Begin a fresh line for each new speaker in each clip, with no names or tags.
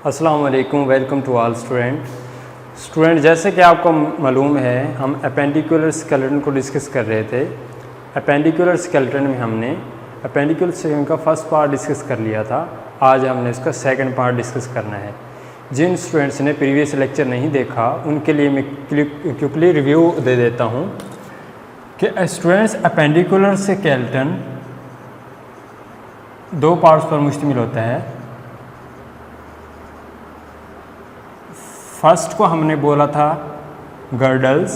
अस्सलाम वालेकुम, welcome to all student. जैसे कि आपको मालूम है, हम अपेंडिकुलर स्केलेटन को डिस्कस कर रहे थे। अपेंडिकुलर स्केलेटन में हमने अपेंडिकुलर स्केलेटन का फर्स्ट पार्ट डिस्कस कर लिया था। आज हमने इसका सेकंड पार्ट डिस्कस करना है। जिन स्टूडेंट्स ने प्रीवियस लेक्चर नहीं देखा उनके लिए मैं क्विकली रिव्यू दे देता हूँ कि स्टूडेंट्स अपेंडिकुलर स्केलेटन दो पार्ट्स पर मुश्तमिल होता है। फर्स्ट को हमने बोला था गर्डल्स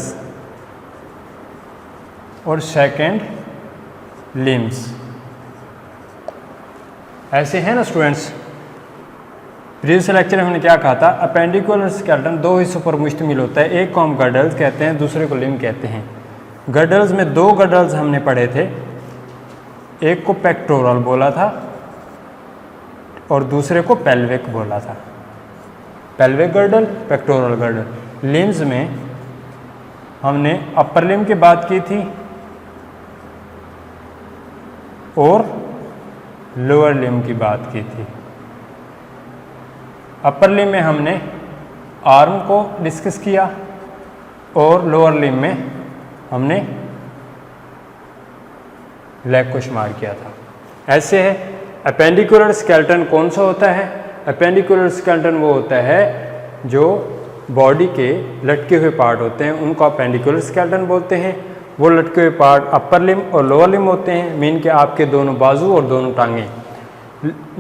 और सेकंड लिम्स। ऐसे हैं ना स्टूडेंट्स। प्रीवियस लेक्चर में हमने क्या कहा था, अपेंडिकुलर स्केलेटन दो हिस्सों पर मुश्तमिल होता है। एक को हम गर्डल्स कहते हैं, दूसरे को लिम्ब कहते हैं। गर्डल्स में दो गर्डल्स हमने पढ़े थे, एक को पेक्टोरल बोला था और दूसरे को पेल्विक बोला था। Pelvic girdle, pectoral girdle. Limbs में हमने अपर लिम्ब की बात की थी और लोअर लिम्ब की बात की थी। अपर लिम्ब में हमने आर्म को डिस्कस किया और लोअर लिम्ब में हमने लेग को शुमार किया था। ऐसे है अपेंडिकुलर स्केलेटन कौन सा होता है? अपेंडिकुलर स्केलेटन वो होता है जो बॉडी के लटके हुए पार्ट होते हैं, उनको अपेंडिकुलर स्केलेटन बोलते हैं। वो लटके हुए पार्ट अपर लिम्ब और लोअर लिम्ब होते हैं, मीन के आपके दोनों बाजू और दोनों टांगें।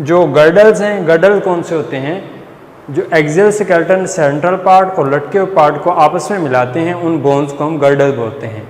जो गर्डल्स हैं, गर्डल कौन से होते हैं? जो एक्सियल स्केलेटन सेंट्रल पार्ट और लटके हुए पार्ट को आपस में मिलाते हैं, उन बोन्स को हम गर्डल बोलते हैं।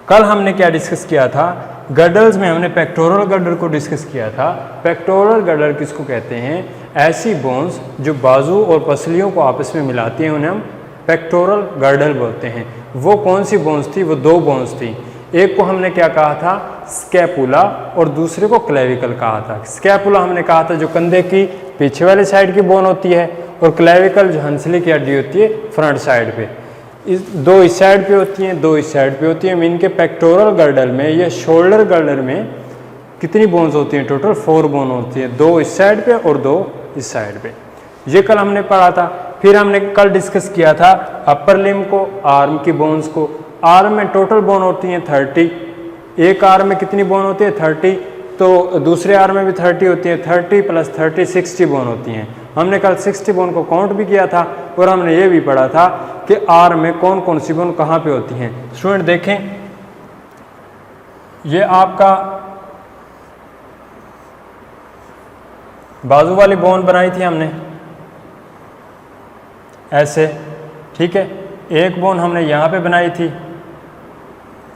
कल हमने क्या डिस्कस किया था? गर्डल्स में हमने पेक्टोरल गर्डल को डिस्कस किया था। पेक्टोरल गर्डल किसको कहते हैं? ऐसी बोन्स जो बाजू और पसलियों को आपस में मिलाती हैं, उन्हें हम पेक्टोरल गर्डल बोलते हैं। वो कौन सी बोन्स थी? वो दो बोन्स थी। एक को हमने क्या कहा था? स्कैपुला, और दूसरे को क्लेविकल कहा था। स्कैपुला हमने कहा था जो कंधे की पीछे वाली साइड की बोन होती है, और क्लेविकल जो हंसली की हड्डी होती है फ्रंट साइड पे। दो इस साइड पे होती हैं, दो इस साइड पे होती हैं। मीन के पेक्टोरल गर्डल में या शोल्डर गर्डल में कितनी बोन्स होती हैं? टोटल 4 बोन होती है, दो इस साइड पे और दो इस साइड पे। ये कल हमने पढ़ा था। फिर हमने कल डिस्कस किया था अपर लिम्ब को, आर्म की बोन्स को। आर्म में टोटल बोन होती हैं 30। एक आर्म में कितनी बोन होती है? 30। तो दूसरे आर्म में भी 30 होती है। 30 + 30 60 बोन होती हैं। हमने कल 60 बोन को काउंट भी किया था, और हमने ये भी पढ़ा था कि आर्म में कौन कौन सी बोन कहाँ पे होती हैं। स्टूडेंट देखें, ये आपका बाजू वाली बोन बनाई थी हमने ऐसे, ठीक है। एक बोन हमने यहाँ पे बनाई थी,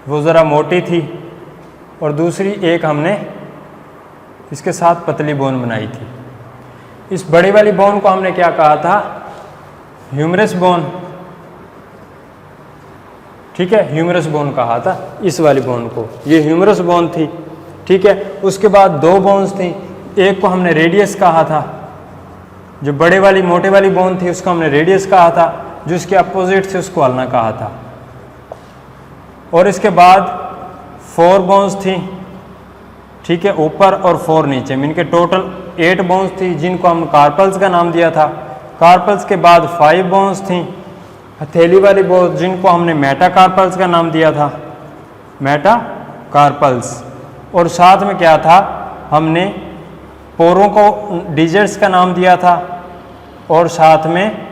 वो ज़रा मोटी थी, और दूसरी एक हमने इसके साथ पतली बोन बनाई थी। इस बड़ी वाली बोन को हमने क्या कहा था? ह्यूमरस बोन, ठीक है। ह्यूमरस बोन कहा था इस वाली बोन को, ये ह्यूमरस बोन थी, ठीक है। उसके बाद दो बोन्स थी। एक को हमने रेडियस कहा था, जो बड़े वाली मोटे वाली बोन थी उसको हमने रेडियस कहा था, जो इसके अपोजिट थे उसको अल्ना कहा था। और इसके बाद 4 बोन्स थी, ठीक है, ऊपर और 4 नीचे। मीन के टोटल 8 बोन्स थी, जिनको हम कार्पल्स का नाम दिया था। कार्पल्स के बाद 5 बोन्स थी, हथेली वाली बोन्स, जिनको हमने मेटाकार्पल्स का नाम दिया था, मेटाकार्पल्स। और साथ में क्या था? हमने पोरों को डिजिट्स का नाम दिया था, और साथ में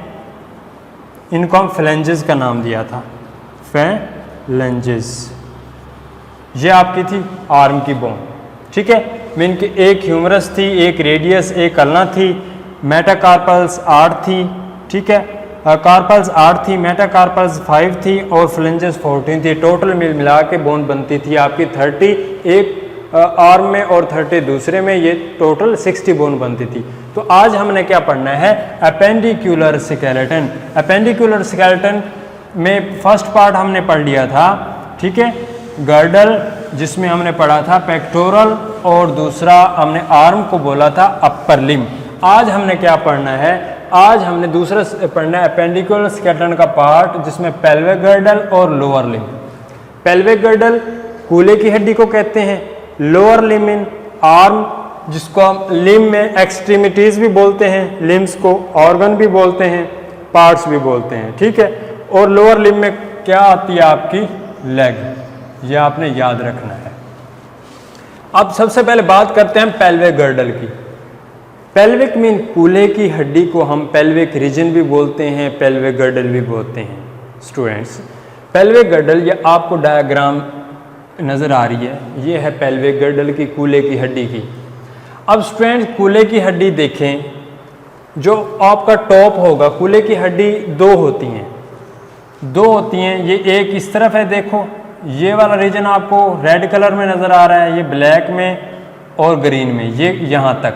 इनको हम फ्लेंजेस का नाम दिया था, फ्लेंजेस। ये आपकी थी आर्म की बोन, ठीक है। मीन की एक ह्यूमरस थी, एक रेडियस, एक अल्ना थी। मेटाकार्पल्स 8 थी, ठीक है। कार्पल्स 8 थी, मेटाकार्पल्स 5 थी, और फ्लेंजेस 14 थी। टोटल मिला के बोन बनती थी आपकी 30 एक आर्म में और 30 दूसरे में। ये टोटल 60 बोन बनती थी। तो आज हमने क्या पढ़ना है? Appendicular skeleton. अपेंडिकुलर स्केलेटन में फर्स्ट पार्ट हमने पढ़ लिया था, ठीक है, गर्डल, जिसमें हमने पढ़ा था पेक्टोरल, और दूसरा हमने आर्म को बोला था अपर लिम्ब। आज हमने क्या पढ़ना है? आज हमने दूसरा पढ़ना है अपेंडिकुलर स्केलेटन का पार्ट, जिसमें पेल्विक गर्डल और लोअर लिम्ब। पेल्विक गर्डल कूल्हे की हड्डी को कहते हैं, लोअर लिम्ब इन आर्म जिसको हम लिम्ब में एक्सट्रीमिटीज भी बोलते हैं, लिम्स को ऑर्गन भी बोलते हैं, पार्ट्स भी बोलते हैं, ठीक है। और लोअर लिम्ब में क्या आती है आपकी लेग, ये आपने याद रखना है। अब सबसे पहले बात करते हैं पेल्विक गर्डल की। पेल्विक मीन कूल्हे की हड्डी को हम पेल्विक रीजन भी बोलते हैं, पेल्विक गर्डल भी बोलते हैं। स्टूडेंट्स, पेल्विक गर्डल, ये आपको डायग्राम नज़र आ रही है, ये है पेल्विक गर्डल की, कूल्हे की हड्डी की। अब स्टूडेंट्स, कूल्हे की हड्डी देखें, जो आपका टॉप होगा, कूल्हे की हड्डी दो होती हैं, ये एक इस तरफ है, देखो ये वाला रीजन आपको रेड कलर में नज़र आ रहा है, ये ब्लैक में और ग्रीन में, ये यहाँ तक,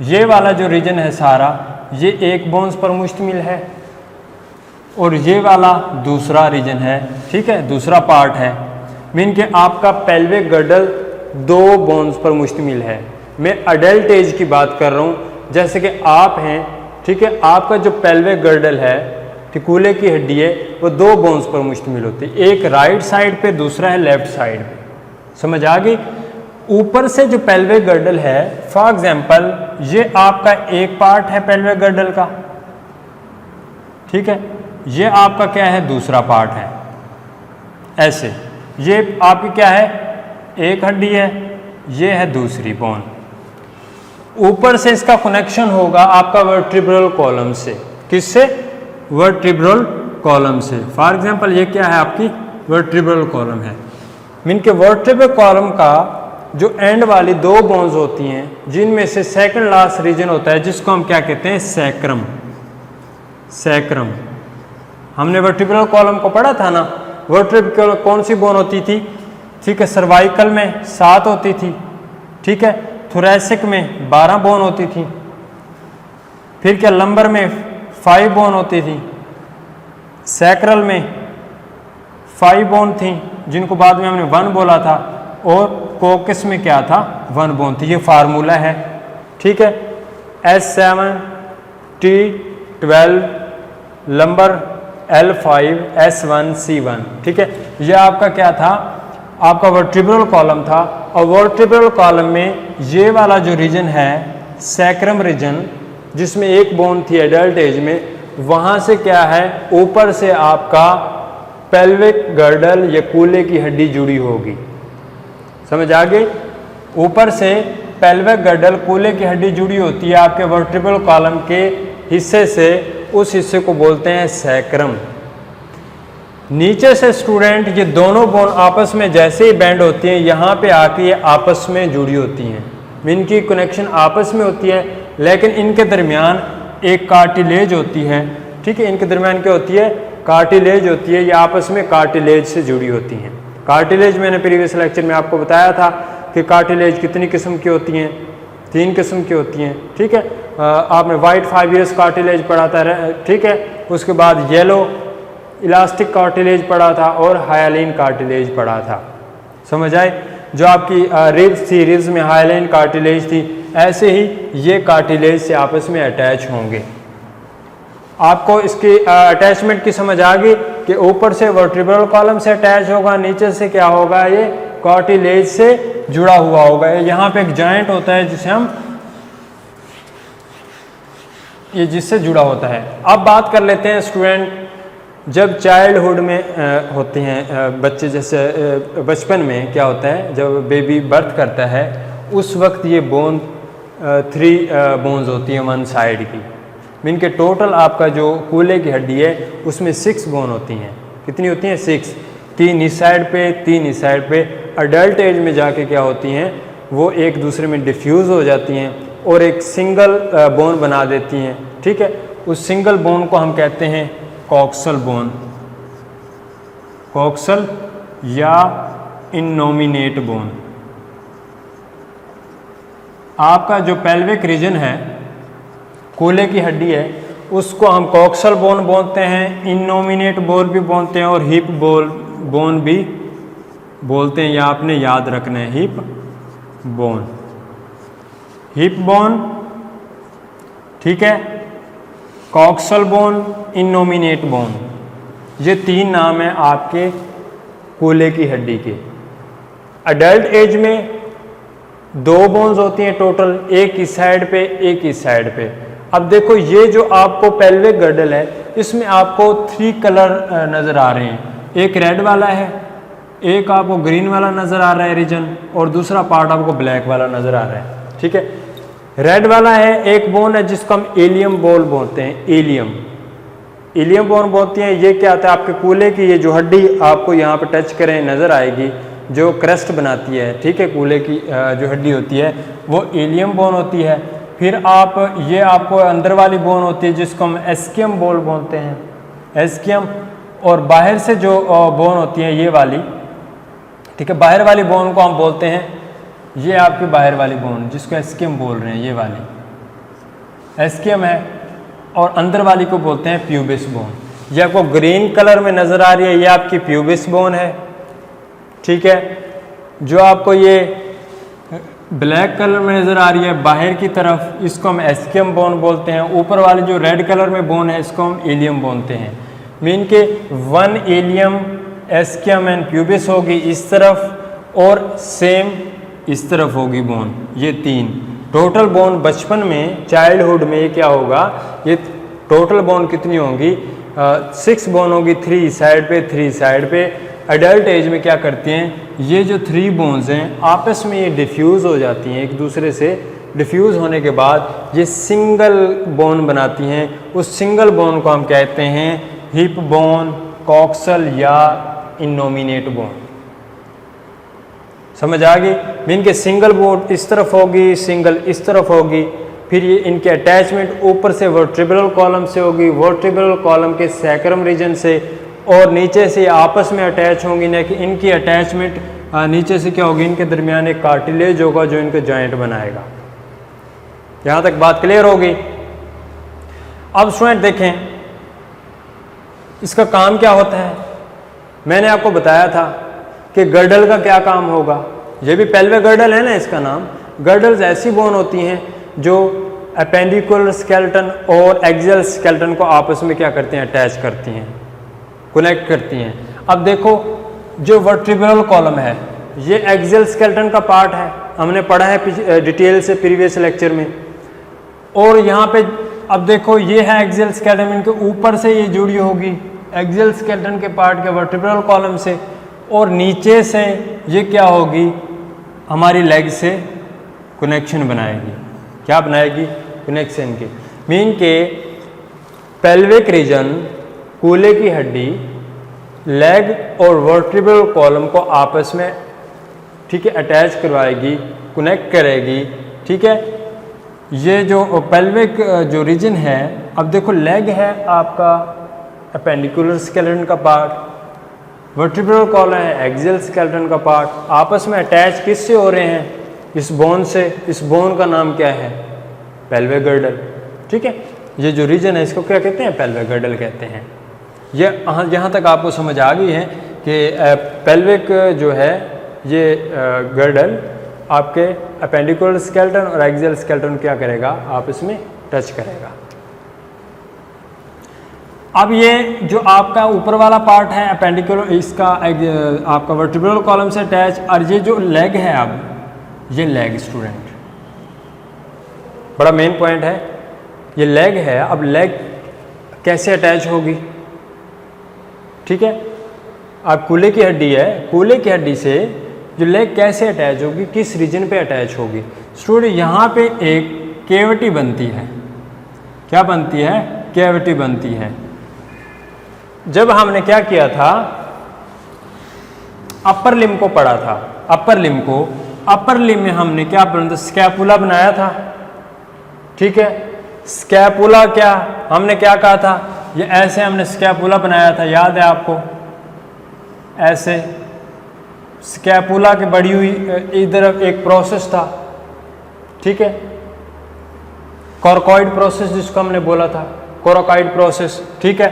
ये वाला जो रीजन है सारा, ये एक बोन्स पर मुश्तमिल है, और ये वाला दूसरा रीजन है, ठीक है, दूसरा पार्ट है। मीन कि आपका पेल्विक गर्डल दो बोन्स पर मुश्तमिल है। मैं अडल्ट एज की बात कर रहा हूँ, जैसे कि आप हैं, ठीक है, आपका जो पेल्विक गर्डल है, कूल्हे की हड्डी है, वो दो बोन्स पर मुश्तमिल होती है, एक राइट साइड पे, दूसरा है लेफ्ट साइड पे। समझ आ गई? ऊपर से जो पेल्विक गर्डल है, फॉर एग्जांपल ये आपका एक पार्ट है पेल्विक गर्डल का, ठीक है, ये आपका क्या है, दूसरा पार्ट है। ऐसे ये आपकी क्या है, एक हड्डी है, ये है दूसरी बोन। ऊपर से इसका कनेक्शन होगा आपका वर्टिब्रल कॉलम से। किससे? वर्टिब्रल कॉलम से। फॉर एग्जांपल ये क्या है, आपकी वर्टिब्रल कॉलम है। मीन के वर्टिब्रल कॉलम का जो एंड वाली दो बोन्स होती हैं, जिनमें से सेकंड लास्ट रीजन होता है, जिसको हम क्या कहते हैं, सैक्रम। सैक्रम, हमने वर्टिब्रल कॉलम को पढ़ा था ना। वर्टिब्रल कौन सी बोन होती थी, ठीक है, सर्वाइकल में 7 होती थी, ठीक है, थोरैसिक में 12 बोन होती थी, फिर क्या लंबर में 5 बोन होती थी, सैक्रल में 5 बोन थी, जिनको बाद में हमने 1 बोला था, और कोकस में क्या था, 1 बोन थी। ये फार्मूला है, ठीक है, S7 T12 lumbar L5 S1 C1, ठीक है। यह आपका क्या था, आपका वर्टिब्रल कॉलम था, और वर्टिब्रल कॉलम में ये वाला जो रीजन है, सैक्रम रीजन, जिसमें एक बोन थी एडल्ट एज में, वहाँ से क्या है, ऊपर से आपका पेल्विक गर्डल या कूल्हे की हड्डी जुड़ी होगी। समझ आ गई? ऊपर से पेल्विक गर्डल, कूल्हे की हड्डी जुड़ी होती है आपके वर्टिब्रल कॉलम के हिस्से से, उस हिस्से को बोलते हैं सैक्रम। नीचे से स्टूडेंट, ये दोनों बोन आपस में जैसे ही बैंड होती हैं, यहाँ पे आके ये आपस में जुड़ी होती हैं, इनकी कनेक्शन आपस में होती है, लेकिन इनके दरमियान एक कार्टिलेज होती है, ठीक है, इनके दरमियान क्या होती है, कार्टिलेज होती है, ये आपस में कार्टिलेज से जुड़ी होती हैं। कार्टिलेज मैंने प्रीवियस लेक्चर में आपको बताया था कि कार्टिलेज कितनी किस्म की होती हैं, 3 किस्म की होती हैं, ठीक है। आपने वाइट फाइब्रस कार्टिलेज पढ़ा था, ठीक है, उसके बाद येलो इलास्टिक कार्टिलेज पढ़ा था, और हाइलिन कार्टिलेज पढ़ा था। समझ आए? जो आपकी रिब्स थी, रिब्स में हाइलिन कार्टिलेज थी, ऐसे ही ये कार्टिलेज से आपस में अटैच होंगे। आपको इसकी अटैचमेंट की समझ आ गई कि ऊपर से वर्टिब्रल कॉलम से अटैच होगा, नीचे से क्या होगा, ये कार्टिलेज से जुड़ा हुआ होगा। यहाँ पे एक जॉइंट होता है जिसे हम, ये जिससे जुड़ा होता है। अब बात कर लेते हैं स्टूडेंट, जब चाइल्डहुड में होते हैं बच्चे, जैसे बचपन में क्या होता है, जब बेबी बर्थ करता है, उस वक्त ये बोन 3 बोन्स होती हैं वन साइड की। मीन के टोटल आपका जो कूल्हे की हड्डी है, उसमें 6 बोन होती हैं। कितनी होती हैं? 6। 3 इस साइड पे, 3 इस साइड पे। अडल्ट एज में जाके क्या होती हैं, वो एक दूसरे में डिफ्यूज़ हो जाती हैं और एक सिंगल बोन बना देती हैं, ठीक है। उस सिंगल बोन को हम कहते हैं कॉक्सल बोन, कॉक्सल या इनोमिनेट बोन। आपका जो पेल्विक रीजन है, कूल्हे की हड्डी है, उसको हम कॉक्सल बोन बोलते हैं, इनोमिनेट बोन भी बोलते हैं, और हिप बोन भी बोलते हैं। या आपने याद रखना है, हिप बोन, हिप बोन, ठीक है, कॉक्सल बोन, इनोमिनेट बोन, ये 3 नाम हैं आपके कूल्हे की हड्डी के। अडल्ट एज में 2 बोन्स होती हैं टोटल, एक इस साइड पे एक इस साइड पे। अब देखो ये जो आपको पेल्विक गर्डल है इसमें आपको 3 कलर नज़र आ रहे हैं, एक रेड वाला है, एक आपको ग्रीन वाला नज़र आ रहा है रीजन, और दूसरा पार्ट आपको ब्लैक वाला नज़र आ रहा है। ठीक है, रेड वाला है एक बोन है जिसको हम एलियम बोन बोलते हैं, एलियम बोन बोलते हैं। ये क्या आता है, आपके कूल्हे की ये जो हड्डी आपको यहाँ पे टच करें नज़र आएगी, जो क्रस्ट बनाती है, ठीक है, कूल्हे की जो हड्डी होती है वो एलियम बोन होती है। फिर ये आपको अंदर वाली बोन होती है जिसको हम एस्कियम बोन बोलते हैं, एस्कियम। और बाहर से जो बोन होती है ये वाली, ठीक है, बाहर वाली बोन को हम बोलते हैं, ये आपकी बाहर वाली बोन जिसको एस्कियम बोल रहे हैं, ये वाली एस्कियम है। और अंदर वाली को बोलते हैं प्यूबिस बोन। ये आपको ग्रीन कलर में नज़र आ रही है, ये आपकी प्यूबिस बोन है। ठीक है, जो आपको ये ब्लैक कलर में नज़र आ रही है बाहर की तरफ, इसको हम एस्कियम बोन बोलते हैं। ऊपर वाली जो रेड कलर में बोन है इसको हम एलियम बोलते हैं। मीन के 1 एलियम, एस्कियम एंड प्यूबिस होगी इस तरफ, और सेम इस तरफ होगी बोन, ये 3 टोटल बोन। बचपन में, चाइल्डहुड में ये क्या होगा, ये टोटल बोन कितनी होंगी, 6 बोन होगी, 3 साइड पे 3 साइड पे। एडल्ट एज में क्या करती हैं, ये जो 3 बोन्स हैं आपस में ये डिफ्यूज़ हो जाती हैं, एक दूसरे से डिफ्यूज़ होने के बाद ये सिंगल बोन बनाती हैं। उस सिंगल बोन को हम कहते हैं हिप बोन, कॉक्सल या इनोमिनेट बोन। समझ आ गई? मीन के सिंगल बोन इस तरफ होगी, सिंगल इस तरफ होगी, फिर ये इनके अटैचमेंट ऊपर से वर्टिब्रल कॉलम से होगी, वर्टिब्रल कॉलम के सैक्रम रीजन से, और नीचे से आपस में अटैच होंगी। ना कि इनकी अटैचमेंट नीचे से क्या होगी, इनके दरमियान एक कार्टिलेज होगा जो इनका जॉइंट बनाएगा। यहाँ तक बात क्लियर होगी? अब स्टूडेंट देखें इसका काम क्या होता है। मैंने आपको बताया था कि गर्डल का क्या काम होगा। ये भी पेल्विक गर्डल है ना इसका नाम। गर्डल्स ऐसी बोन होती हैं जो अपेंडिकुलर स्केलेटन और एक्सियल स्केलेटन को आपस में क्या करती हैं, अटैच करती हैं, कनेक्ट करती हैं। अब देखो जो वर्टिब्रल कॉलम है ये एक्सियल स्केलेटन का पार्ट है, हमने पढ़ा है डिटेल से प्रीवियस लेक्चर में। और यहाँ पे अब देखो ये है एक्सियल स्केलेटन, इनके ऊपर से ये जुड़ी होगी एक्सियल स्केलेटन के पार्ट के वर्टिब्रल कॉलम से, और नीचे से ये क्या होगी, हमारी लेग से कनेक्शन बनाएगी। क्या बनाएगी? कनेक्शन की। मीन के पेल्विक रीजन, कूल्हे की हड्डी, लेग और वर्टिब्रल कॉलम को आपस में, ठीक है, अटैच करवाएगी, कनेक्ट करेगी। ठीक है, ये जो पेल्विक जो रीजन है, अब देखो लेग है आपका अपेंडिकुलर स्केलेटन का पार्ट, वर्टिब्रल कॉलम है एक्सियल स्केलेटन का पार्ट, आपस में अटैच किससे हो रहे हैं, इस बोन से। इस बोन का नाम क्या है? Pelvic girdle. ठीक है, ये जो रीजन है इसको क्या कहते हैं? पेल्विक गर्डल कहते हैं। ये यहाँ तक आपको समझ आ गई है कि पेल्विक जो है ये गर्डल आपके अपेंडिकुलर स्केलेटन और एक्सियल स्केलेटन क्या करेगा, आपस में टच करेगा। अब ये जो आपका ऊपर वाला पार्ट है अपेंडिकुलर, इसका आपका वर्टिब्रल कॉलम से अटैच, और ये जो लेग है, अब ये लेग स्टूडेंट बड़ा मेन पॉइंट है, ये लेग है। अब लेग कैसे अटैच होगी? ठीक है, अब कूल्हे की हड्डी है, कूल्हे की हड्डी से जो लेग कैसे अटैच होगी, किस रीजन पे अटैच होगी? स्टूडेंट यहाँ पे एक कैविटी बनती है। क्या बनती है? कैविटी बनती है। जब हमने क्या किया था, अपर लिम्ब को पढ़ा था, अपर लिम्ब में हमने क्या बनाया था? स्कैपुला बनाया था। ठीक है, स्कैपुला क्या हमने क्या कहा था, ये ऐसे हमने स्कैपुला बनाया था, याद है आपको? ऐसे स्कैपुला की बढ़ी हुई इधर एक प्रोसेस था। ठीक है, कोरकॉइड प्रोसेस जिसको हमने बोला था, कोरकॉइड प्रोसेस। ठीक है,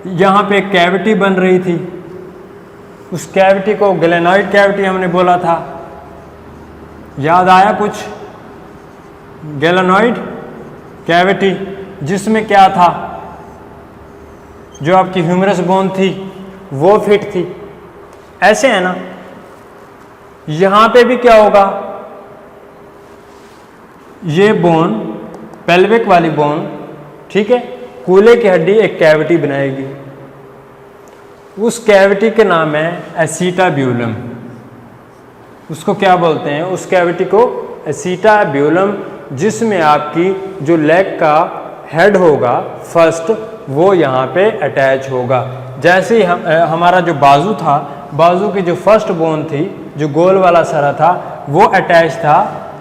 यहाँ पे एक कैविटी बन रही थी, उस कैविटी को ग्लेनॉइड कैविटी हमने बोला था। याद आया कुछ? ग्लेनॉइड कैविटी, जिसमें क्या था, जो आपकी ह्यूमरस बोन थी वो फिट थी। ऐसे है ना, यहाँ पे भी क्या होगा, ये बोन, पेल्विक वाली बोन, ठीक है, कूल्हे की हड्डी एक कैविटी बनाएगी। उस कैविटी के नाम है एसीटाब्यूलम। उसको क्या बोलते हैं? उस कैविटी को एसीटाब्यूलम, जिसमें आपकी जो लेग का हेड होगा फर्स्ट, वो यहाँ पे अटैच होगा। जैसे ही हमारा जो बाजू था, बाजू की जो फर्स्ट बोन थी, जो गोल वाला सरा था, वो अटैच था,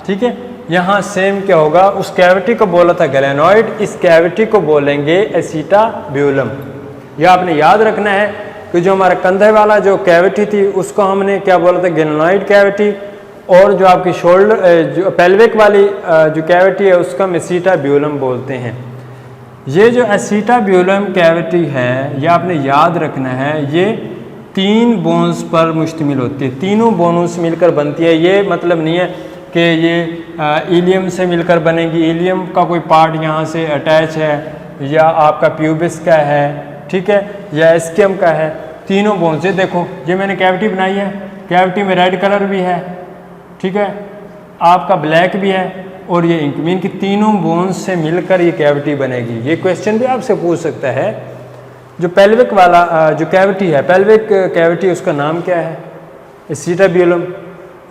ठीक है। यहाँ सेम क्या होगा? उस कैविटी को बोला था गैलेनॉइड, इस कैविटी को बोलेंगे एसीटाब्यूलम। यह आपने याद रखना है कि जो हमारा कंधे वाला जो कैविटी थी उसको हमने क्या बोला था? गैलेनॉइड कैविटी। और जो आपकी शोल्डर जो पेल्विक वाली जो कैविटी है उसका हम एसीटाब्यूलम बोलते हैं। ये जो एसीटाब्यूलम कैविटी है, ये आपने याद रखना है, ये 3 बोन्स पर मुश्तमिल होती है, तीनों बोनों से मिलकर बनती है। ये मतलब नहीं है कि ये इलियम से मिलकर बनेगी, इलियम का कोई पार्ट यहाँ से अटैच है, या आपका प्यूबिस का है, ठीक है, या एस्कियम का है। तीनों बोन से देखो, ये मैंने कैविटी बनाई है, कैविटी में रेड कलर भी है, ठीक है, आपका ब्लैक भी है, और ये इंक, मीन की तीनों बोन्स से मिलकर ये कैविटी बनेगी। ये क्वेश्चन भी आपसे पूछ सकता है। जो पेल्विक वाला जो कैविटी है, पेल्विक कैविटी, उसका नाम क्या है? एसीटाब्यूलम।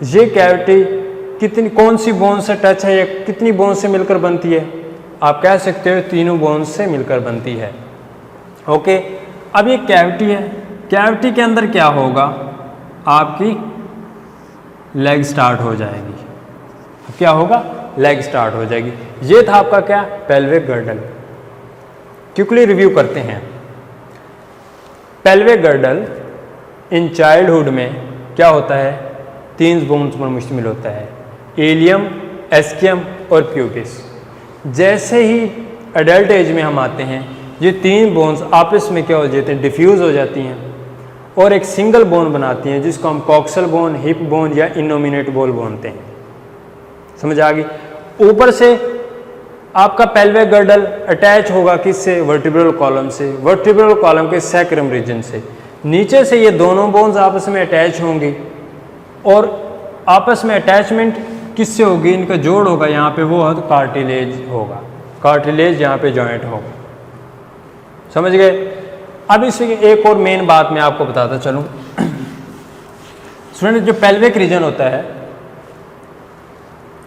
ये कैविटी कितनी, कौन सी बोन से टच है, या कितनी बोन से मिलकर बनती है? आप कह सकते हो तीनों बोन से मिलकर बनती है। ओके, अब ये कैविटी है, कैविटी के अंदर क्या होगा? आपकी लेग स्टार्ट हो जाएगी। क्या होगा? लेग स्टार्ट हो जाएगी। ये था आपका क्या? Pelvic girdle. क्विकली रिव्यू करते हैं। पेल्विक गर्डल इन चाइल्डहुड में क्या होता है? 3 बोन्स पर मुश्तमिल होता है, एलियम, एस्कियम और प्यूबिस। जैसे ही एडल्ट एज में हम आते हैं, ये 3 बोन्स आपस में क्या हो जाते हैं? डिफ्यूज़ हो जाती हैं और एक सिंगल बोन बनाती हैं, जिसको हम कॉक्सल बोन, हिप बोन या इनोमिनेट बोन बोलते हैं। समझ आ गई? ऊपर से आपका पेल्विक गर्डल अटैच होगा किससे? वर्टिब्रल कॉलम से, वर्टिब्रल कॉलम के सैक्रम रीजन से। नीचे से ये दोनों बोन्स आपस में अटैच होंगी, और आपस में अटैचमेंट किससे होगी? इनका जोड़ होगा यहाँ पे, वो कार्टिलेज होगा, कार्टिलेज यहाँ पे जॉइंट होगा। समझ गए? अब इसमें एक और मेन बात मैं आपको बताता चलूँ। स्टूडेंट, जो पेल्विक रीजन होता है,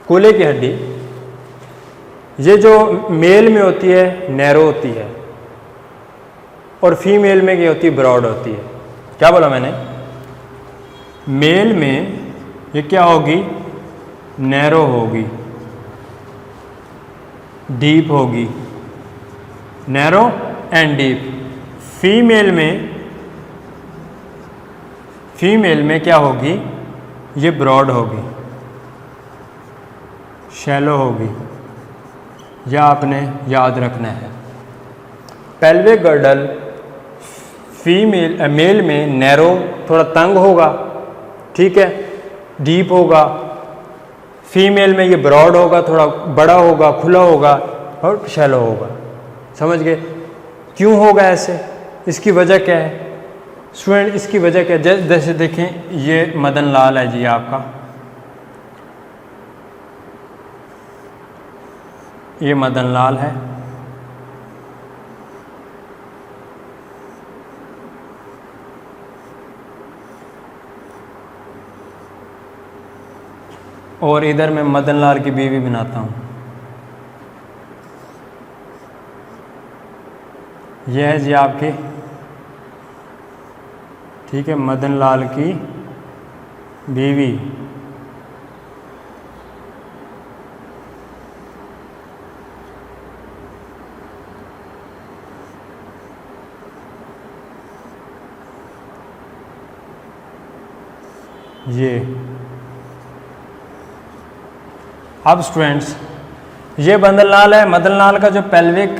कूल्हे की हड्डी, ये जो मेल में होती है नैरो होती है, और फीमेल में क्या होती है? ब्रॉड होती है। क्या बोला मैंने? मेल में ये क्या होगी? नैरो होगी, डीप होगी, नैरो एंड डीप। फीमेल में क्या होगी? ये ब्रॉड होगी, शैलो होगी। यह आपने याद रखना है। पेल्विक गर्डल मेल में नैरो, थोड़ा तंग होगा, ठीक है, डीप होगा। फीमेल में ये ब्रॉड होगा, थोड़ा बड़ा होगा, खुला होगा और शैलो होगा। समझ गए? क्यों होगा ऐसे? इसकी वजह क्या है स्टूडेंट? इसकी वजह क्या है? जैसे देखें, ये मदन लाल है जी आपका, ये मदन लाल है, और इधर मैं मदन लाल की बीवी बनाता हूँ। यह है जी आपकी, ठीक है, मदन लाल की बीवी। ये अब स्टूडेंट्स, ये मदन लाल है। मदन लाल का जो पेल्विक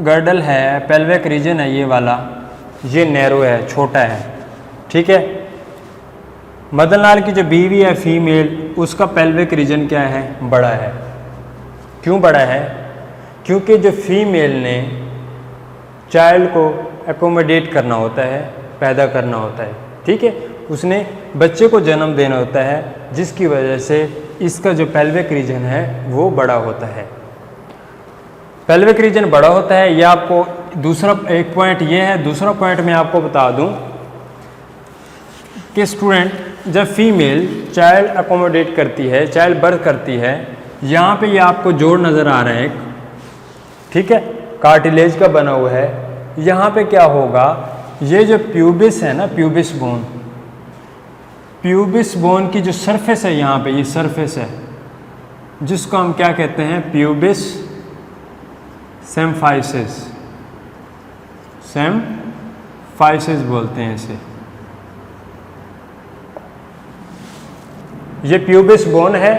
गर्डल है, पेल्विक रीजन है ये वाला, ये नैरो है, छोटा है, ठीक है। मदन लाल की जो बीवी है फीमेल, उसका पेल्विक रीजन क्या है? बड़ा है। क्यों बड़ा है? क्योंकि जो फीमेल ने चाइल्ड को एकोमोडेट करना होता है, पैदा करना होता है, ठीक है, उसने बच्चे को जन्म देना होता है, जिसकी वजह से इसका जो पेल्विक रीजन है वो बड़ा होता है। पेल्विक रीजन बड़ा होता है, ये आपको दूसरा एक पॉइंट ये है। दूसरा पॉइंट मैं आपको बता दूं कि स्टूडेंट जब फीमेल चाइल्ड अकोमोडेट करती है, चाइल्ड बर्थ करती है, यहाँ पे ये आपको जोड़ नज़र आ रहा है एक, ठीक है, कार्टिलेज का बना हुआ है। यहाँ पे क्या होगा, ये जो प्यूबिस है ना, प्यूबिस बोन, प्यूबिस बोन की जो सरफेस है यहाँ पे, ये सरफेस है जिसको हम क्या कहते हैं, प्यूबिस सिम्फाइसिस, सिम्फाइसिस बोलते हैं इसे। ये प्यूबिस बोन है,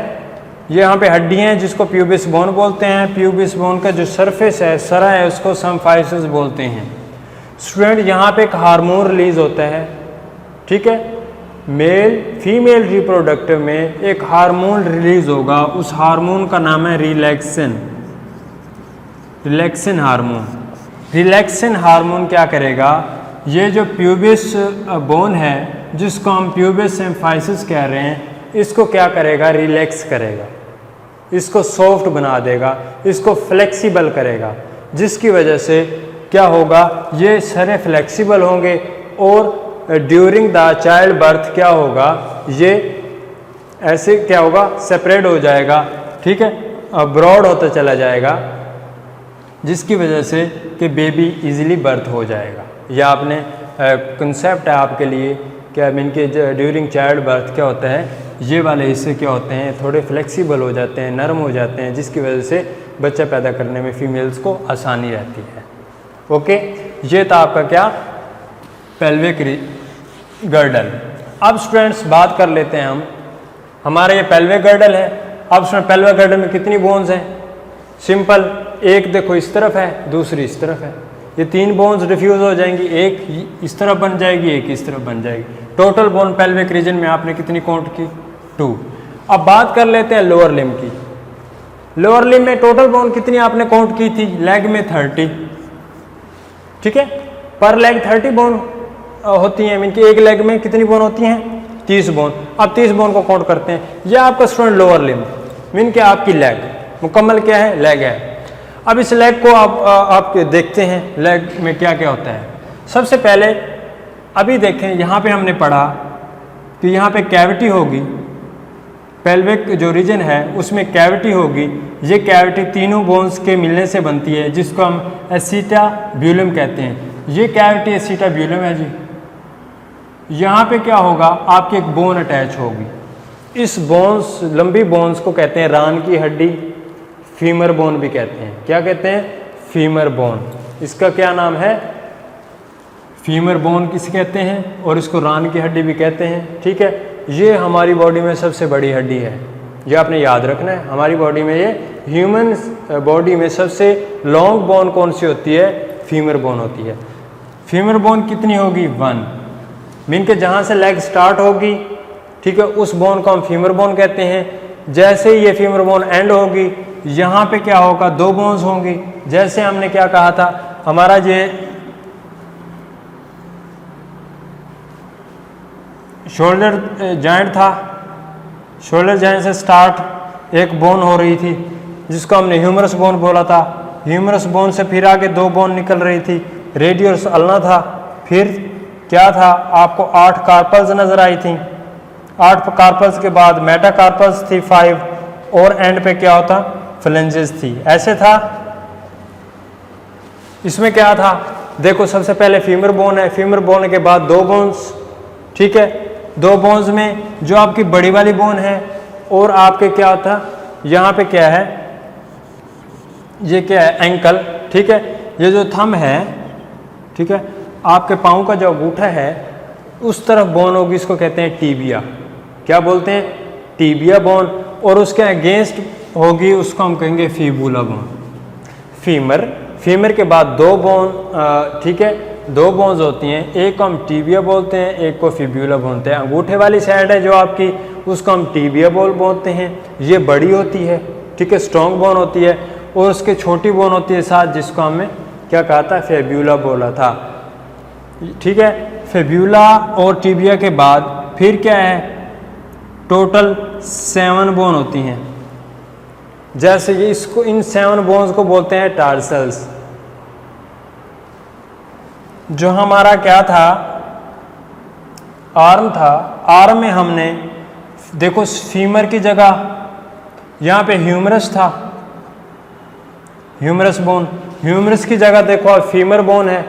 ये यहाँ पे हड्डी हैं जिसको प्यूबिस बोन बोलते हैं। प्यूबिस बोन का जो सरफेस है, सरा है, उसको सिम्फाइसिस बोलते हैं। स्टूडेंट यहाँ पे एक हार्मोन रिलीज होता है, ठीक है, मेल फीमेल रिप्रोडक्टिव में एक हार्मोन रिलीज होगा, उस हार्मोन का नाम है relaxin, relaxin hormone. Relaxin hormone क्या करेगा, ये जो प्यूबिस बोन है जिसको हम प्यूबिस सिम्फाइसिस कह रहे हैं, इसको क्या करेगा, रिलैक्स करेगा, इसको सॉफ्ट बना देगा, इसको फ्लेक्सिबल करेगा, जिसकी वजह से क्या होगा, ये सारे फ्लेक्सिबल होंगे और ड्यूरिंग द चाइल्ड बर्थ क्या होगा, ये ऐसे क्या होगा, सेपरेट हो जाएगा, ठीक है, ब्रॉड होता चला जाएगा, जिसकी वजह से कि बेबी इजीली बर्थ हो जाएगा। यह आपने कंसेप्ट है आपके लिए कि इनके ड्यूरिंग चाइल्ड बर्थ क्या होता है, ये वाले हिस्से क्या होते हैं, थोड़े फ्लेक्सिबल हो जाते हैं, नरम हो जाते हैं, जिसकी वजह से बच्चा पैदा करने में फीमेल्स को आसानी रहती है। ओके, ये था आपका क्या, पेल्विक गर्डल। अब स्टूडेंट्स बात कर लेते हैं हम, हमारा ये पेल्विक गर्डल है। अब स्टूडेंट पेल्विक गर्डल में कितनी बोन्स हैं, सिंपल, एक देखो इस तरफ है, दूसरी इस तरफ है, ये तीन बोन्स डिफ्यूज हो जाएंगी, एक इस तरफ बन जाएगी, एक इस तरफ बन जाएगी। टोटल बोन पेल्विक रीजन में आपने कितनी काउंट की, 2। अब बात कर लेते हैं लोअर लिम्ब की। लोअर लिम्ब में टोटल बोन कितनी आपने काउंट की थी, लेग में 30, ठीक है, पर लेग 30 बोन होती हैं, इनकी एक लेग में कितनी बोन होती हैं, 30 बोन। अब 30 बोन को काउंट करते हैं। यह आपका स्टूडेंट लोअर लिम्ब मीन क्या, आपकी लेग मुकम्मल क्या है, लेग है। अब इस लेग को आप देखते हैं, लेग में क्या क्या होता है। सबसे पहले अभी देखें, यहाँ पे हमने पढ़ा कि यहाँ पे कैविटी होगी, पेल्विक जो रीजन है उसमें कैविटी होगी। ये कैविटी तीनों बोन्स के मिलने से बनती है, जिसको हम एसिटाब्यूलम कहते हैं। ये कैविटी एसिटाब्यूलम है जी। यहाँ पे क्या होगा, आपकी एक बोन अटैच होगी, इस बोन्स, लंबी बोन्स को कहते हैं रान की हड्डी, फीमर बोन भी कहते हैं। क्या कहते हैं, फीमर बोन। इसका क्या नाम है, फीमर बोन किसे कहते हैं, और इसको रान की हड्डी भी कहते हैं, ठीक है। ये हमारी बॉडी में सबसे बड़ी हड्डी है, ये आपने याद रखना है। हमारी बॉडी में, ये ह्यूमन बॉडी में सबसे लॉन्ग बोन कौन सी होती है, फीमर बोन होती है। फीमर बोन कितनी होगी, 1, मीन के जहाँ से लेग स्टार्ट होगी, ठीक है, उस बोन को हम फीमर बोन कहते हैं। जैसे ही ये फीमर बोन एंड होगी, यहाँ पे क्या होगा, 2 बोन्स होंगी। जैसे हमने क्या कहा था, हमारा ये शोल्डर जॉइंट था, शोल्डर जॉइंट से स्टार्ट एक बोन हो रही थी जिसको हमने ह्यूमरस बोन बोला था। ह्यूमरस बोन से फिर आगे 2 बोन निकल रही थी, रेडियस अल्ना था, फिर क्या था, आपको 8 कार्पल्स नजर आई थी। 8 कार्पल्स के बाद मेटाकार्पल्स थी 5, और एंड पे क्या होता, फ्लेंजेस थी। ऐसे था। इसमें क्या था, देखो सबसे पहले फीमर बोन है, फीमर बोन के बाद 2 बोन्स, ठीक है। 2 बोन्स में जो आपकी बड़ी वाली बोन है, और आपके क्या होता, यहाँ पे क्या है, ये क्या है, एंकल, ठीक है। ये जो थंब है, ठीक है, आपके पाँव का जो अंगूठा है उस तरफ बोन होगी, इसको कहते हैं टीबिया। क्या बोलते हैं, टीबिया बोन। और उसके अगेंस्ट होगी, उसको हम कहेंगे फीबुला बोन। फीमर, फीमर के बाद 2 बोन, ठीक है, 2 बोन्स होती हैं, एक को हम टीबिया बोलते हैं, एक को फिब्यूला बोलते हैं। अंगूठे वाली साइड है जो आपकी, उसको हम टीबिया बोलते हैं, ये बड़ी होती है, ठीक है, स्ट्रॉन्ग बोन होती है। और उसके छोटी बोन होती है साथ, जिसको हमने क्या कहा था, फिब्यूला बोला था, ठीक है। फिब्यूला और टीबिया के बाद फिर क्या है, टोटल 7 बोन होती हैं। जैसे ये इसको, इन 7 बोन्स को बोलते हैं टार्सल्स। जो हमारा क्या था, आर्म था, आर्म में हमने देखो फीमर की जगह यहाँ पे ह्यूमरस था, ह्यूमरस बोन, ह्यूमरस की जगह देखो अब फीमर बोन है।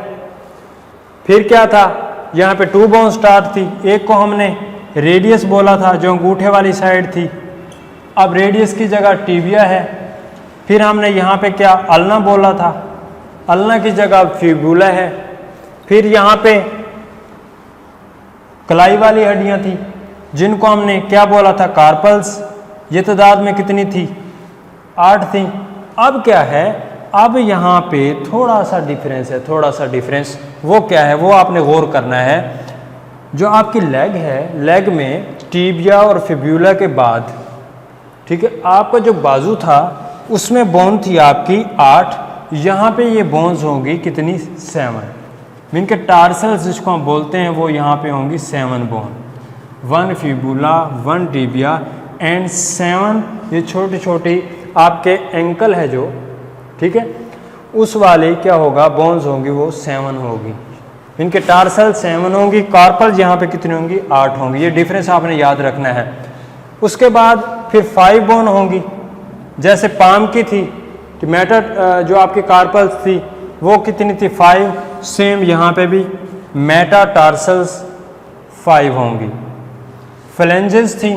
फिर क्या था, यहाँ पे 2 बोन स्टार्ट थी, एक को हमने रेडियस बोला था जो अंगूठे वाली साइड थी, अब रेडियस की जगह टिबिया है। फिर हमने यहाँ पे क्या अल्ना बोला था, अल्ना की जगह फिबुला है। फिर यहाँ पे कलाई वाली हड्डियाँ थी जिनको हमने क्या बोला था, कार्पल्स। ये तादाद में कितनी थी, 8 थी। अब क्या है, अब यहाँ पे थोड़ा सा डिफरेंस है, थोड़ा सा डिफरेंस। वो क्या है, वो आपने गौर करना है। जो आपकी लेग है, लेग में टिबिया और फिब्यूला के बाद, ठीक है, आपका जो बाजू था उसमें बोन थी आपकी 8, यहाँ पे ये बोन्स होंगी कितनी, 7। इनके टार्सल्स जिसको हम बोलते हैं वो यहाँ पे होंगी 7 बोन, 1 फिबुला, 1 टिबिया एंड 7 ये छोटी छोटी आपके एंकल है जो, ठीक है, उस वाले क्या होगा, बोन्स होंगी वो 7 होगी। इनके टार्सल 7 होंगी, कार्पल्स यहाँ पे कितनी होंगी, 8 होंगी। ये डिफरेंस आपने याद रखना है। उसके बाद फिर 5 बोन होंगी, जैसे पाम की थी, मेटा जो आपकी कार्पल्स थी वो कितनी थी, 5। सेम यहाँ पे भी मेटा टार्सल्स 5 होंगी। फ्लेंजेस थी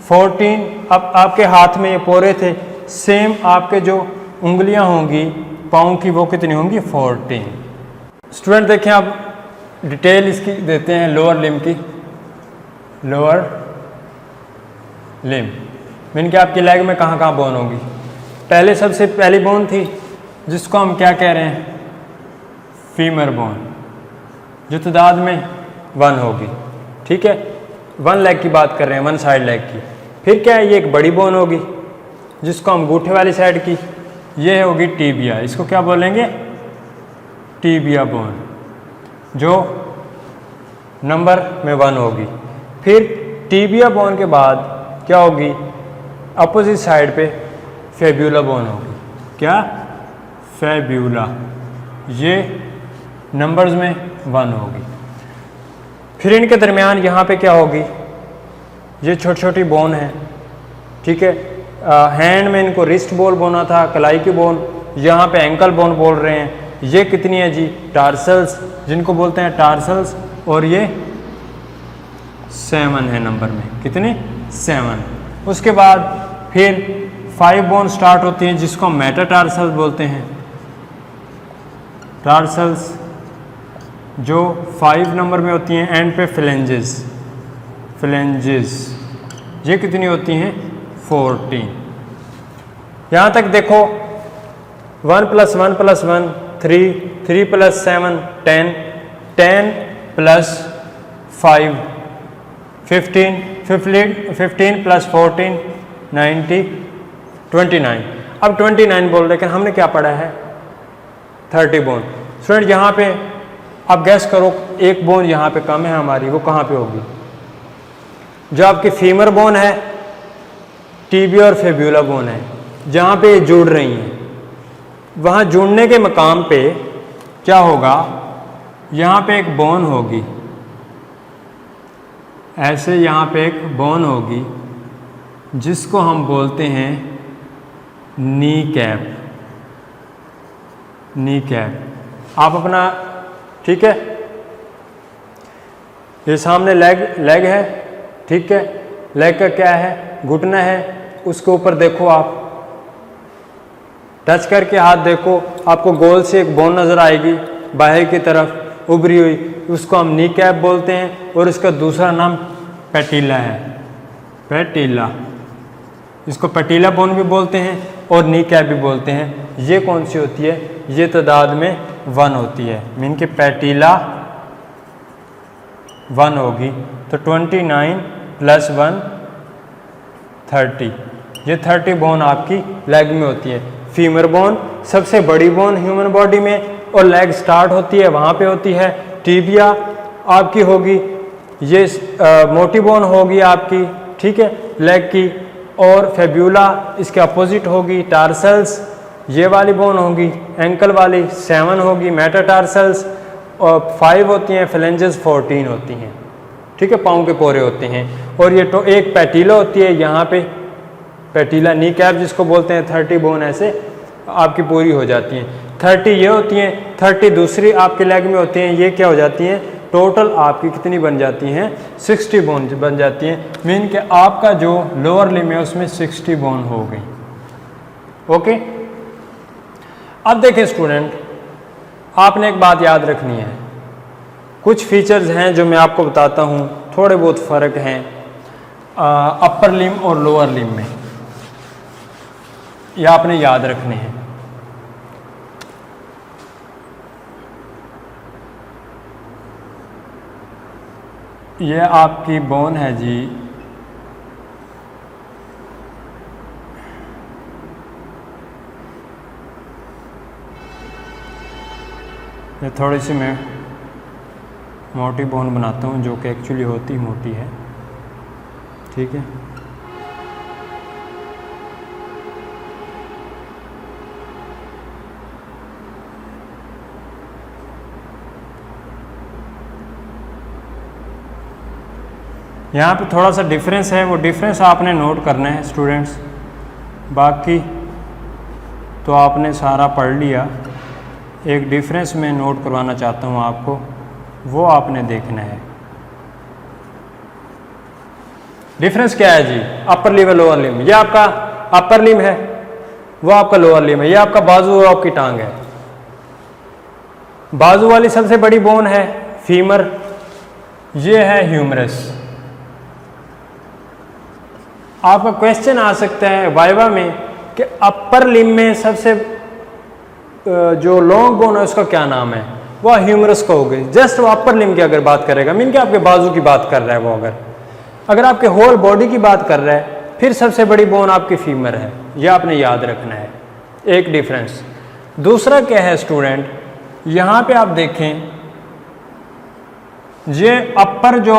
14। अब आपके हाथ में ये पोरे थे, सेम आपके जो उंगलियां होंगी पाँव की वो कितनी होंगी, 14। स्टूडेंट देखें आप डिटेल इसकी देते हैं लोअर लिम्ब की। लोअर लिम्ब मीन कि आपकी लेग में कहाँ कहाँ बोन होगी। पहले सबसे पहली बोन थी जिसको हम क्या कह रहे हैं, फीमर बोन, जो तादाद में 1 होगी, ठीक है। 1 लेग की बात कर रहे हैं, 1 साइड लेग की। फिर क्या है, ये एक बड़ी बोन होगी जिसको हम अंगूठे वाली साइड की, ये होगी टिबिया। इसको क्या बोलेंगे, टिबिया बोन, जो नंबर में 1 होगी। फिर टिबिया बोन के बाद क्या होगी, अपोजिट साइड पे फेब्यूला बोन होगी। क्या, फेब्यूला, ये नंबर्स में 1 होगी। फिर इनके दरमियान यहाँ पे क्या होगी, ये छोटी छोटी बोन है, ठीक है। हैंड में इनको रिस्ट बोन बोना था, कलाई की बोन, यहाँ पे एंकल बोन बोल रहे हैं। ये कितनी है जी, टार्सल्स, जिनको बोलते हैं टार्सल्स, और ये 7 है नंबर में, कितने, 7। उसके बाद फिर 5 बोन स्टार्ट होती हैं जिसको हम मेटाटार्सल्स बोलते हैं। टार्सल्स जो 5 नंबर में होती हैं, एंड पे फ्लेंजेस, फ्लेंजेस ये कितनी होती हैं, 14। यहाँ तक देखो 1 + 1 + 1 3, 3 + 7 10, 10 + 5 15, 15 + 14 90, 29। अब 29 बोल, लेकिन हमने क्या पढ़ा है, 30 बोन। स्टूडेंट यहाँ पे आप गैस करो, एक बोन यहाँ पे कम है हमारी, वो कहाँ पे होगी, जो आपकी फीमर बोन है, टिबिया और फेब्यूला बोन है, जहाँ पे ये जुड़ रही हैं, वहाँ जुड़ने के मकाम पे क्या होगा, यहाँ पे एक बोन होगी, ऐसे यहाँ पे एक बोन होगी जिसको हम बोलते हैं नी कैप। नी कैप आप अपना, ठीक है, ये सामने लेग है, ठीक है, लेग का क्या है, घुटना है, उसके ऊपर देखो आप टच करके हाथ देखो, आपको गोल से एक बोन नज़र आएगी बाहर की तरफ उभरी हुई, उसको हम नी कैप बोलते हैं। और इसका दूसरा नाम पैटिला है, पैटिला, इसको पैटिला बोन भी बोलते हैं और नी कैप भी बोलते हैं। ये कौन सी होती है, ये तादाद में 1 होती है, मीन कि पैटिला 1 होगी। तो 29 + 1 30, ये 30 बोन आपकी लेग में होती है। फीमर बोन सबसे बड़ी बोन ह्यूमन बॉडी में, और लेग स्टार्ट होती है वहाँ पे होती है। टिबिया आपकी होगी, ये मोटी बोन होगी आपकी, ठीक है, लेग की, और फेब्यूला इसके अपोजिट होगी, टार्सल्स ये वाली बोन होगी, एंकल वाली 7 होगी, मेटाटार्सल्स और 5 होती हैं, फ्लेंजेस 14 होती हैं, ठीक है, पाँव के पोरे होते हैं। और ये तो एक पैटिला होती है यहाँ पे, पैटिला नी कैप जिसको बोलते हैं, 30 बोन ऐसे आपकी पूरी हो जाती हैं। 30 ये होती हैं, 30 दूसरी आपके लेग में होती हैं, ये क्या हो जाती हैं, टोटल आपकी कितनी बन जाती हैं, 60 बोन बन जाती हैं। मीन कि आपका जो लोअर लिम्ब है उसमें 60 बोन हो गई। ओके, अब देखें स्टूडेंट, आपने एक बात याद रखनी है, कुछ फीचर्स हैं जो मैं आपको बताता हूँ, थोड़े बहुत फ़र्क हैं अपर लिम्ब और लोअर लिम्ब में, ये आपने याद रखने हैं। ये आपकी बोन है जी, ये थोड़ी सी मैं मोटी बोन बनाता हूँ जो कि एक्चुअली होती मोटी है, ठीक है। यहाँ पे थोड़ा सा डिफरेंस है, वो डिफरेंस आपने नोट करना है स्टूडेंट्स, बाकी तो आपने सारा पढ़ लिया। एक डिफरेंस मैं नोट करवाना चाहता हूँ आपको, वो आपने देखना है। डिफरेंस क्या है जी, अपर लिम्ब लोअर लिम्ब, ये आपका अपर लिम्ब है, वो आपका लोअर लिम्ब है, ये आपका बाजू और आपकी टांग है। बाजू वाली सबसे बड़ी बोन है फीमर, ये है ह्यूमरस। आपका क्वेश्चन आ सकता है वाइवा में कि अपर लिम्ब में सबसे जो लॉन्ग बोन है उसका क्या नाम है, वह ह्यूमरस कहोगे। जस्ट वो अपर लिम्ब की अगर बात करेगा, मीन कि आपके बाजू की बात कर रहा है वो, अगर आपके होल बॉडी की बात कर रहा है, फिर सबसे बड़ी बोन आपकी फीमर है, यह आपने याद रखना है, एक डिफरेंस। दूसरा क्या है स्टूडेंट, यहाँ पे आप देखें, ये अपर जो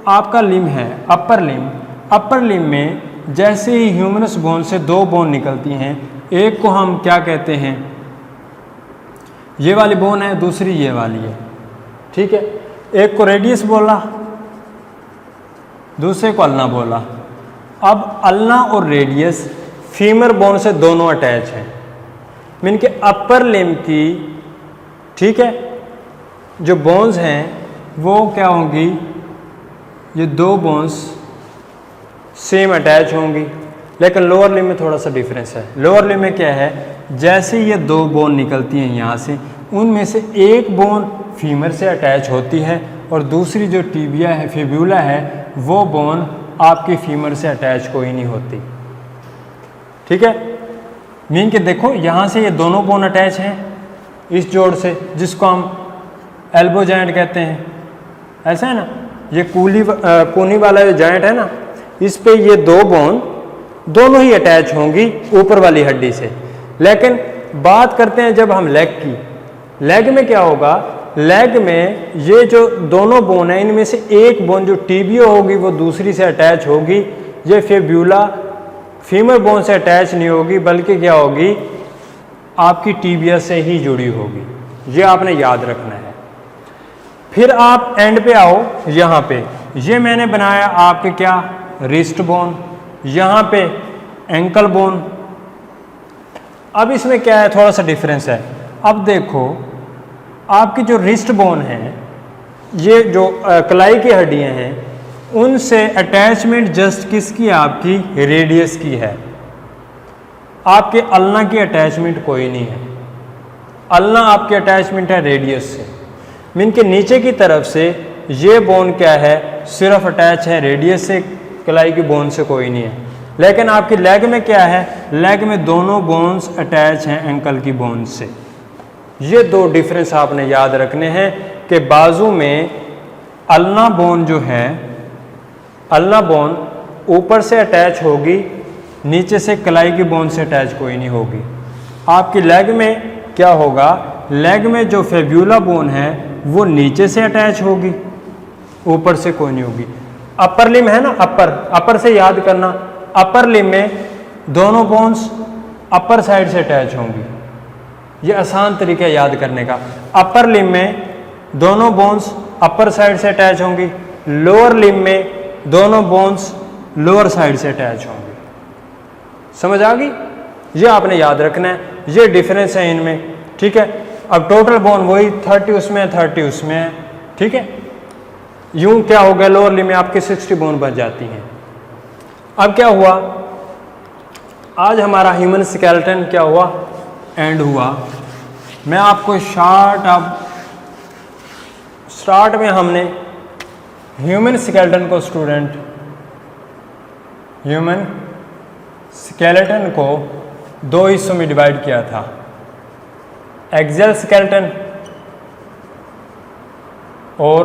आपका लिम्ब है, अपर लिम्ब में जैसे ही ह्यूमरस बोन से 2 बोन निकलती हैं, एक को हम क्या कहते हैं, ये वाली बोन है, दूसरी ये वाली है, ठीक है। एक को रेडियस बोला, दूसरे को अल्ना बोला। अब अल्ना और रेडियस फीमर बोन से दोनों अटैच हैं, मीन के अपर लिम्ब की, ठीक है, जो बोन्स हैं वो क्या होंगी, ये 2 बोन्स सेम अटैच होंगी। लेकिन लोअर लिम्ब में थोड़ा सा डिफरेंस है। लोअर लिम्ब में क्या है, जैसे ये 2 बोन निकलती हैं यहाँ से, उनमें से एक बोन फीमर से अटैच होती है और दूसरी जो टिबिया है, फिब्यूला है, वो बोन आपकी फीमर से अटैच कोई नहीं होती, ठीक है। मीन के देखो यहाँ से ये दोनों बोन अटैच हैं इस जोड़ से, जिसको हम एल्बो जॉइंट कहते हैं, ऐसा है ना। ये कूनी वाला जो जॉइंट है ना, इस पे ये 2 बोन दोनों ही अटैच होंगी ऊपर वाली हड्डी से। लेकिन बात करते हैं जब हम लेग की, लेग में क्या होगा, लेग में ये जो दोनों बोन है, इनमें से एक बोन जो टिबिया होगी वो दूसरी से अटैच होगी। ये फिब्यूला फीमर बोन से अटैच नहीं होगी, बल्कि क्या होगी, आपकी टिबिया से ही जुड़ी होगी। ये आपने याद रखना है। फिर आप एंड पे आओ, यहाँ पे ये मैंने बनाया आपके क्या, रिस्ट बोन, यहाँ पे एंकल बोन। अब इसमें क्या है, थोड़ा सा डिफरेंस है। अब देखो आपकी जो रिस्ट बोन है, ये जो कलाई की हड्डियाँ हैं, उनसे अटैचमेंट जस्ट किसकी है, आपकी रेडियस की है। आपके अल्ना की अटैचमेंट कोई नहीं है। अल्ना आपकी अटैचमेंट है रेडियस से। मीन के नीचे की तरफ से ये बोन क्या है, सिर्फ अटैच है रेडियस से, कलाई की बोन से कोई नहीं है। लेकिन आपकी लेग में क्या है, लेग में दोनों बोन्स अटैच हैं एंकल की बोन से। ये 2 डिफरेंस आपने याद रखने हैं कि बाजू में अल्ना बोन जो है, अल्ना बोन ऊपर से अटैच होगी, नीचे से कलाई की बोन से अटैच कोई नहीं होगी। आपकी लेग में क्या होगा, लेग में जो फेब्यूला बोन है वो नीचे से अटैच होगी, ऊपर से कोई नहीं होगी। अपर लिम है ना, अपर से याद करना, अपर लिम में दोनों बोन्स अपर साइड से अटैच होंगी। ये आसान तरीका है याद करने का। अपर लिम में दोनों बोन्स अपर साइड से अटैच होंगी, लोअर लिम में दोनों बोन्स लोअर साइड से अटैच होंगी। समझ आ गई? ये आपने याद रखना है, ये डिफरेंस है इनमें, ठीक है। अब टोटल बोन वही 30 उसमें है, 30 उसमें है, ठीक है। यूं क्या हो गया, लोअर लिम में आपके 60 बोन बच जाती हैं। अब क्या हुआ, आज हमारा ह्यूमन स्केलेटन क्या हुआ, एंड हुआ। मैं आपको स्टार्ट में हमने ह्यूमन स्केलेटन को ह्यूमन स्केलेटन को दो हिस्सों में डिवाइड किया था, एक्सियल स्केलेटन और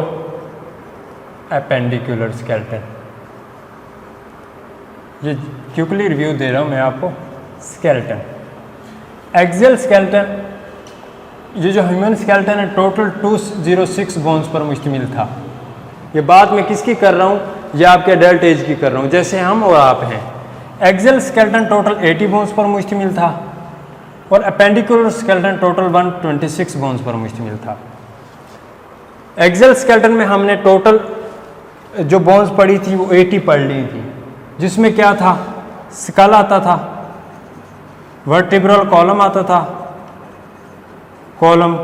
एपेंडिकुलर स्केलेटन। ये क्विकली रिव्यू दे रहा हूं मैं आपको। स्केलेटन, एक्सियल स्केलेटन, ये जो ह्यूमन स्केलेटन है टोटल 206 बोन्स पर मुश्तमिल था। ये बात मैं किसकी कर रहा हूँ, ये आपके एडल्ट एज की कर रहा हूँ, जैसे हम और आप हैं। एक्सियल स्केलेटन टोटल 80 बोन्स पर मुश्तमिल था और एपेंडिकुलर स्केलेटन टोटल 126 बोन्स पर मुश्तमिल था। एक्सियल स्केलेटन में हमने टोटल जो बोन्स पड़ी थी वो 80 पढ़ ली थी, जिसमें क्या था, स्कल आता था, वर्टिब्रल कॉलम आता था, कॉलम,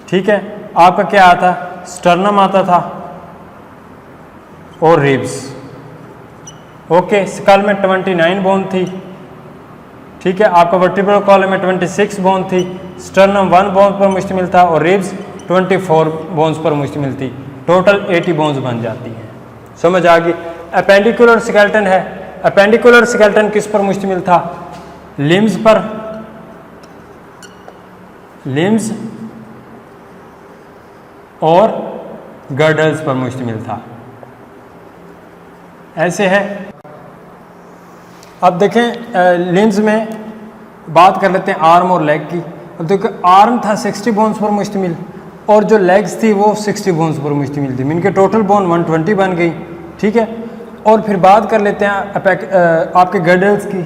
ठीक है। आपका क्या आता, स्टर्नम आता था और रिब्स। ओके, स्कल में 29 बोन थी, ठीक है। आपका वर्टिब्रल कॉलम में 26 बोन थी, स्टर्नम 1 बोन पर मुश्तमिल था और रिब्स 24 बोन्स पर मुश्तमिल थी। टोटल 80 बोन्स बन जाती हैं। समझ आ गई? एपेंडिकुलर स्केलेटन है, एपेंडिकुलर स्केलेटन किस पर मुश्तमिल था, लिम्स पर, लिम्स और गर्डल्स पर मुश्तमिल था। ऐसे है। अब देखें लिम्स में बात कर लेते हैं आर्म और लेग की। अब देखो आर्म था 60 बोन्स पर मुश्तमिल और जो लेग्स थी वो 60 बोन्स पर मुश्तमिल थी। इनके टोटल बोन 120 बन गई, ठीक है। और फिर बात कर लेते हैं आपके गर्डल्स की,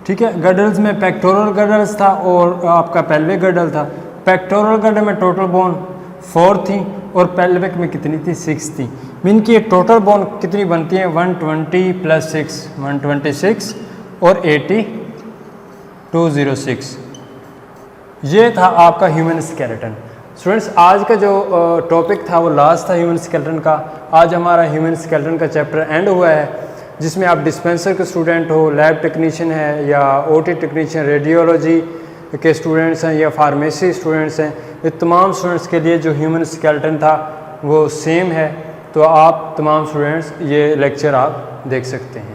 ठीक है। गर्डल्स में पेक्टोरल गर्डल्स था और आपका पेल्विक गर्डल था। पेक्टोरल गर्डल में टोटल बोन 4 थी और पेल्विक में कितनी थी, 6 थी। इनकी ये टोटल बोन कितनी बनती है, 120 + 6 126 और 80 206। ये था आपका ह्यूमन स्केलेटन। स्टूडेंट्स, आज का जो टॉपिक था वो लास्ट था ह्यूमन स्केलेटन का। आज हमारा ह्यूमन स्केलेटन का चैप्टर एंड हुआ है, जिसमें आप डिस्पेंसर के स्टूडेंट हो, लैब टेक्नीशियन है या ओटी टेक्नीशियन, रेडियोलॉजी के स्टूडेंट्स हैं या फार्मेसी स्टूडेंट्स हैं, ये तमाम स्टूडेंट्स के लिए जो ह्यूमन स्केलेटन था वो सेम है। तो आप तमाम स्टूडेंट्स ये लेक्चर आप देख सकते हैं।